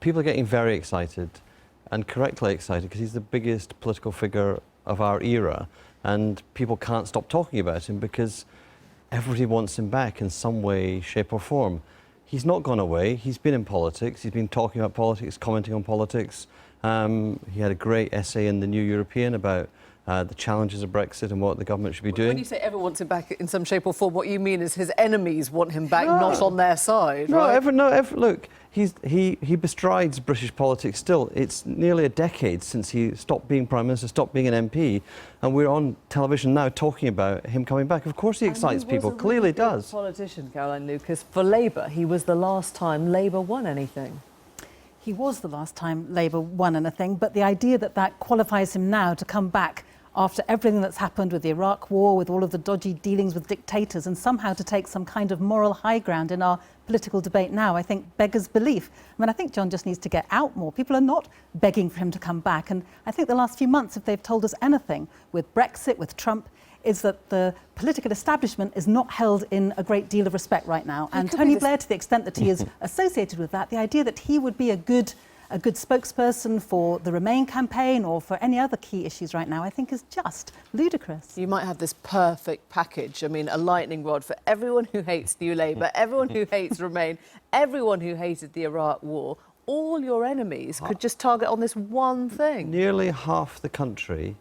People are getting very excited, and correctly excited, because he's the biggest political figure of our era, and people can't stop talking about him because everybody wants him back in some way, shape or form. He's not gone away. He's been in politics. He's been talking about politics, commenting on politics. He had a great essay in the New European about the challenges of Brexit and what the government should be doing. When you say everyone wants him back in some shape or form, what you mean is his enemies want him back, not on their side, right? Look, he bestrides British politics still. It's nearly a decade since he stopped being Prime Minister, stopped being an MP, and we're on television now talking about him coming back. Of course he excites people, clearly does. Politician, Caroline Lucas. For Labour, he was the last time Labour won anything. He was the last time Labour won anything, but the idea that that qualifies him now to come back after everything that's happened with the Iraq War, with all of the dodgy dealings with dictators, and somehow to take some kind of moral high ground in our political debate now, I think beggars belief. I mean, I think John just needs to get out more. People are not begging for him to come back. And I think the last few months, if they've told us anything, with Brexit, with Trump, is that the political establishment is not held in a great deal of respect right now. And Tony Blair, to the extent that he is associated with that, the idea that he would be a good spokesperson for the Remain campaign or for any other key issues right now, I think is just ludicrous. You might have this perfect package. I mean, a lightning rod for everyone who hates New Labour, everyone who hates Remain, everyone who hated the Iraq War. All your enemies could just target on this one thing. Nearly half the country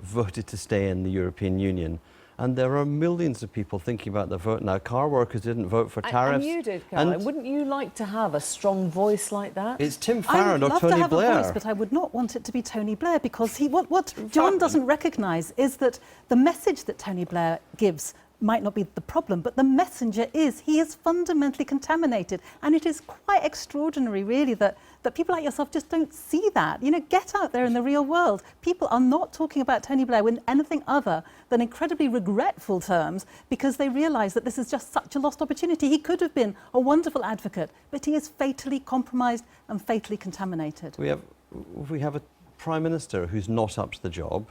voted to stay in the European Union. And there are millions of people thinking about the vote now. Car workers didn't vote for tariffs. And you did, Caroline. Wouldn't you like to have a strong voice like that? It's Tim Farron or Tony Blair. I would love to have a voice, but I would not want it to be Tony Blair, because what John doesn't recognise is that the message that Tony Blair gives might not be the problem, but the messenger is. He is fundamentally contaminated, and it is quite extraordinary, really, that people like yourself just don't see that. You know, get out there in the real world. People are not talking about Tony Blair in anything other than incredibly regretful terms, because they realise that this is just such a lost opportunity. He could have been a wonderful advocate, but he is fatally compromised and fatally contaminated. We have a Prime Minister who's not up to the job.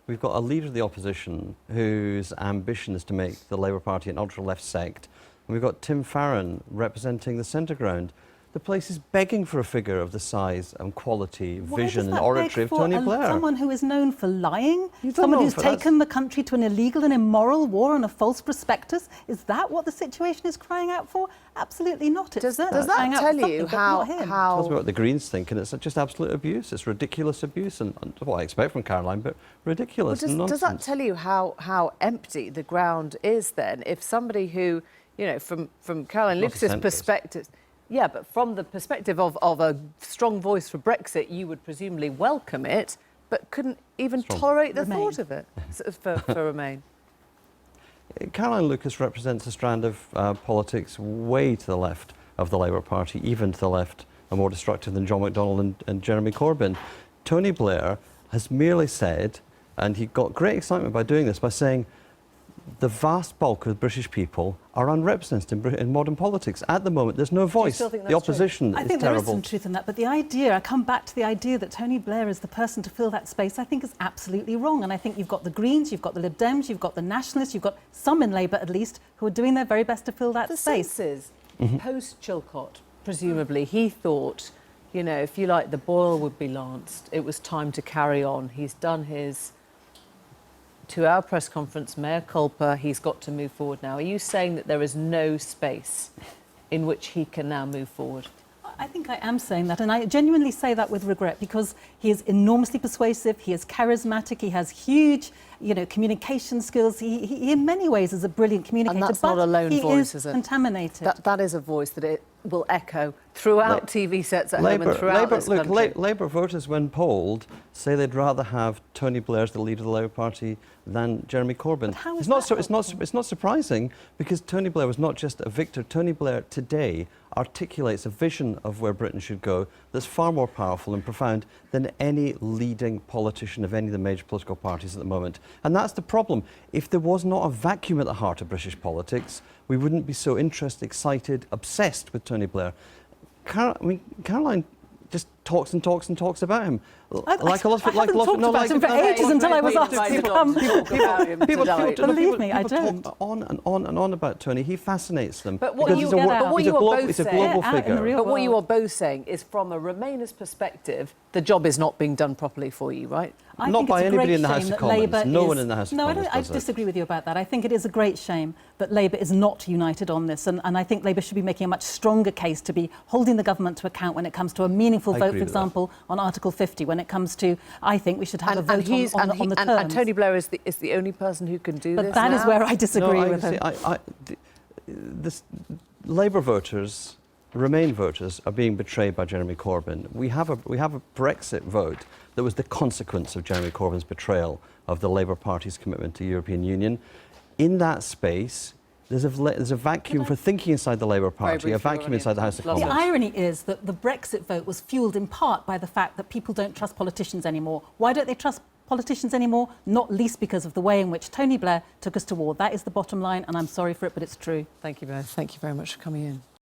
We've got a leader of the opposition whose ambition is to make the Labour Party an ultra-left sect. And we've got Tim Farron representing the centre ground. The place is begging for a figure of the size and quality, vision and oratory of Tony Blair. Someone who is known for lying, someone who's taken the country to an illegal and immoral war on a false prospectus. Is that what the situation is crying out for? Absolutely not. Does that tell you how... Tells me what the Greens think, and it's just absolute abuse. It's ridiculous abuse, and what I expect from Caroline, but ridiculous nonsense. Does that tell you how empty the ground is then? If somebody who, you know, from Caroline Lucas's perspective... Yeah, but from the perspective of a strong voice for Brexit, you would presumably welcome it, but couldn't even tolerate the thought of it for Remain. Caroline Lucas represents a strand of politics way to the left of the Labour Party, even to the left, and more destructive than John McDonnell and Jeremy Corbyn. Tony Blair has merely said, and he got great excitement by doing this, by saying the vast bulk of British people are unrepresented in modern politics. At the moment, there's no voice. The opposition is terrible. I think there is some truth in that, but the idea, I come back to the idea that Tony Blair is the person to fill that space, I think is absolutely wrong. And I think you've got the Greens, you've got the Lib Dems, you've got the Nationalists, you've got some in Labour at least, who are doing their very best to fill that space. Senses, post-Chilcot, presumably, he thought, you know, if you like, the boil would be lanced. It was time to carry on. He's done his 2-hour press conference, mea culpa, he's got to move forward now. Are you saying that there is no space in which he can now move forward? I think I am saying that, and I genuinely say that with regret, because he is enormously persuasive, he is charismatic, he has huge, you know, communication skills. He in many ways is a brilliant communicator. And that's not a lone voice, is it? Contaminated. That is a voice that it will echo throughout TV sets at home and throughout this country. Labour voters, when polled, say they'd rather have Tony Blair as the leader of the Labour Party than Jeremy Corbyn. It's not surprising, because Tony Blair was not just a victor. Tony Blair today articulates a vision of where Britain should go that's far more powerful and profound than any leading politician of any of the major political parties at the moment. And that's the problem. If there was not a vacuum at the heart of British politics, we wouldn't be so interested, excited, obsessed with Tony Blair. Caroline just talks and talks and talks about him. I haven't talked about him for ages until I was asked to come. Believe me, I don't. Talk on and on and on about Tony. He fascinates them. But what because you he's a global Out in the figure. real But what you world. are both saying is, from a Remainers' perspective, the job is not being done properly for you, right? I Not think by it's a anybody great in the House shame of that Commons. Labour No is- one in the House of Commons I does it. disagree with you about that. I think it is a great shame that Labour is not united on this, and I think Labour should be making a much stronger case to be holding the government to account when it comes to a meaningful I vote, agree for with that. example, on Article 50, when it comes to, I think we should have a vote on the terms. And Tony Blair is the only person who can do this. But that is now? where I disagree No, with him. Labour voters, Remain voters, are being betrayed by Jeremy Corbyn. We have a Brexit vote that was the consequence of Jeremy Corbyn's betrayal of the Labour Party's commitment to the European Union. In that space, there's a vacuum for thinking inside the Labour Party, a briefly, vacuum inside the House of Last The Commons. irony is that the Brexit vote was fuelled in part by the fact that people don't trust politicians anymore. Why don't they trust politicians anymore? Not least because of the way in which Tony Blair took us to war. That is the bottom line, and I'm sorry for it, but it's true. Thank you both. Thank you very much for coming in.